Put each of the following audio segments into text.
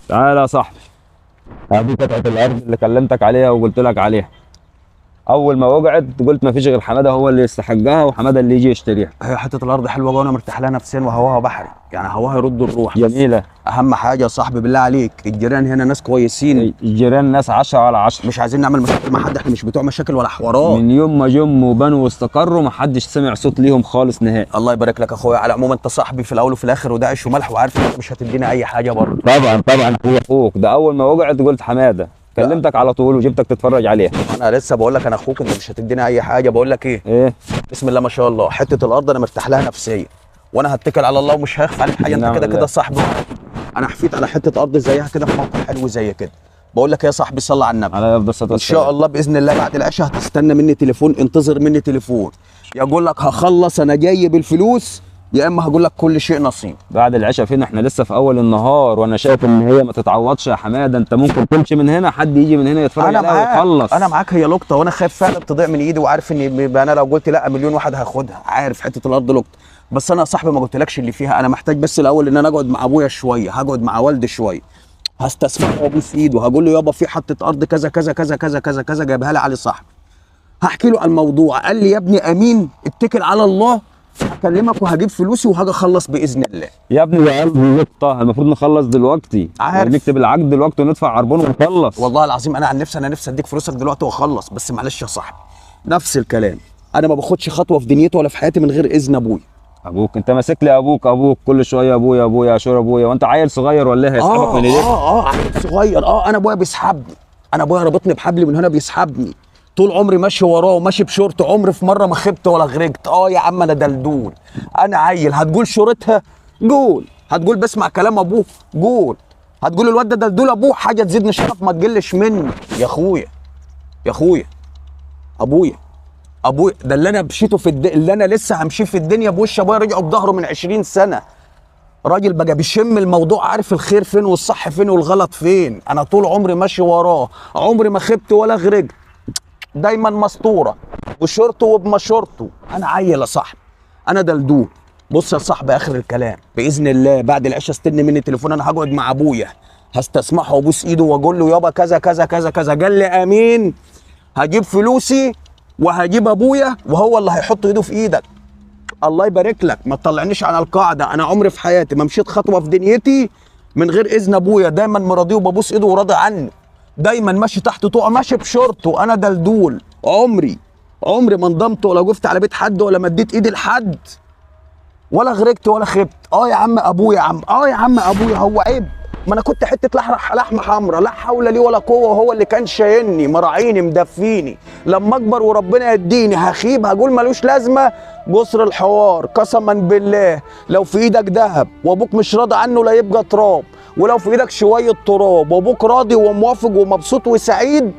تعالى يا صاحبي، هذه قطعة الأرض اللي كلمتك عليها وقلت لك عليها. أول ما وقعت قلت ما فيش غير حمادة هو اللي يستحقها، وحمادة اللي يجي يشتريها. هي حته الارض حلوه جوه، انا مرتاح لها نفسيا، وهواها بحري، يعني هواها يرد الروح. جميلة. اهم حاجه يا صاحبي بالله عليك، الجيران هنا ناس كويسين، الجيران ناس 10 على 10. مش عايزين نعمل مشاكل مع حد، احنا مش بتوع مشاكل ولا حوارات. من يوم ما جم وبنوا واستقروا ما حدش سمع صوت ليهم خالص نهائي. الله يبارك لك اخويا. على العموم انت صاحبي في الاول وفي الاخر، وده عيش وملح، وعارف انك مش هتدينا اي حاجه برضه. طبعا طبعا اخوك ده اول ما وقعت قلت حماده، كلمتك على طول وجبتك تتفرج عليها. انا لسه بقول لك انا اخوك، انت مش هتدينا اي حاجه. بقول لك ايه، بسم الله ما شاء الله، حته الارض انا مرتاح لها نفسيا، وانا هتكل على الله ومش هيخفى عليك حاجه. انت كده كده صاحبي، انا حفيت على حته ارض زيها كده في موقع حلو زي كده. بقول لك يا صاحبي صلى على النبي على افضل الصلاه ان شاء الله باذن الله بعد العشاء هتستنى مني تليفون، انتظر مني تليفون، يا اقول لك هخلص انا جاي بالفلوس، يا اما هقول لك كل شيء نصيب. بعد العشاء فين؟ احنا لسه في اول النهار، وانا شايف ان هي ما تتعوضش يا حماده. انت ممكن تمشي من هنا، حد يجي من هنا يتفرج عليها ويخلص. انا معاك، هي لقطه، وانا خايف فعلا تضيع من ايدي، وعارف ان انا لو قلت لا مليون واحد هاخدها، عارف حته الارض لقطه. بس انا يا صاحبي ما قلتلكش اللي فيها، انا محتاج بس الاول ان انا اقعد مع ابويا شويه، هقعد مع والدي شويه، هستسمعه وابوس ايده، هقول له يابا في حته ارض كذا كذا كذا كذا كذا كذا جايبها لي علي صاحبي، هحكي له على الموضوع. قال لي يا ابني امين، اتكل على الله، هكلمك وهجيب فلوسي وهاجي اخلص باذن الله. يا ابني ده قلبي لقطه، المفروض نخلص دلوقتي، عارف. نكتب العقد دلوقتي وندفع عربون ونخلص. والله العظيم انا عن نفسي، انا نفسي اديك فلوسك دلوقتي واخلص، بس معلش يا صاحبي نفس الكلام، انا ما باخدش خطوه في دنيتي ولا في حياتي من غير اذن ابويا. ابوك؟ انت ماسك لي ابوك كل شويه ابويا ابويا اشور ابويا، وانت عيل صغير ولا ايه؟ هيسحبك من ايديك؟ عيل صغير. انا ابويا بيسحبني، انا ابويا ربطني بحبل من هنا بيسحبني، طول عمري ماشي وراه وماشي بشورت، عمري في مره ما خبت ولا غرقت. يا عم انا دلدول، انا عيل. هتقول شورتها قول، هتقول بسمع كلام ابوه قول، هتقول الواد ده دلدول ابوه، حاجه تزيدني شرف ما تقلش مني. يا اخويا يا اخويا، ابويا ده اللي انا مشيته في اللي انا لسه همشيه في الدنيا بوش ابويا، رجعوا بظهره من 20 سنه. راجل بقى بيشم الموضوع، عارف الخير فين والصح فين والغلط فين. انا طول عمري ماشي وراه، عمري ما خبت ولا غرقت، دايما مسطوره بشورته وبمشورته. انا عيل يا صاحبي، انا دلدول. بص يا صاحبي اخر الكلام باذن الله بعد العشاء استني مني تليفون، انا هقعد مع ابويا هستسمحه وابوس ايده واقول له يابا كذا كذا كذا كذا، قال لي امين، هجيب فلوسي وهجيب ابويا وهو اللي هيحط ايده في ايدك. الله يبارك لك، ما تطلعنيش عن القاعده. انا عمري في حياتي ما مشيت خطوه في دنيتي من غير اذن ابويا، دايما مراضيه وببوس ايده وراضي عنه، دايما ماشي تحت طوع، ماشي بشورته. انا دلدول، عمري ما انضمت ولا وقفت على بيت حد ولا مديت ايدي لحد ولا غرقت ولا خبت. يا عم ابويا، يا عم ابويا، هو عيب؟ ما انا كنت حته لحمه حمراء، لا حول لي ولا قوه، وهو اللي كان شايلني مراعيني مدفيني. لما اكبر وربنا يديني هخيب، هقول ملوش لازمه. جسر الحوار قسما بالله، لو في ايدك ذهب وابوك مش راضي عنه لا يبقى تراب، ولو في ايدك شويه تراب وابوك راضي وموافق ومبسوط وسعيد،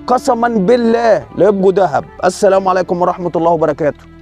قسما بالله لا يبقوا ذهب. السلام عليكم ورحمه الله وبركاته.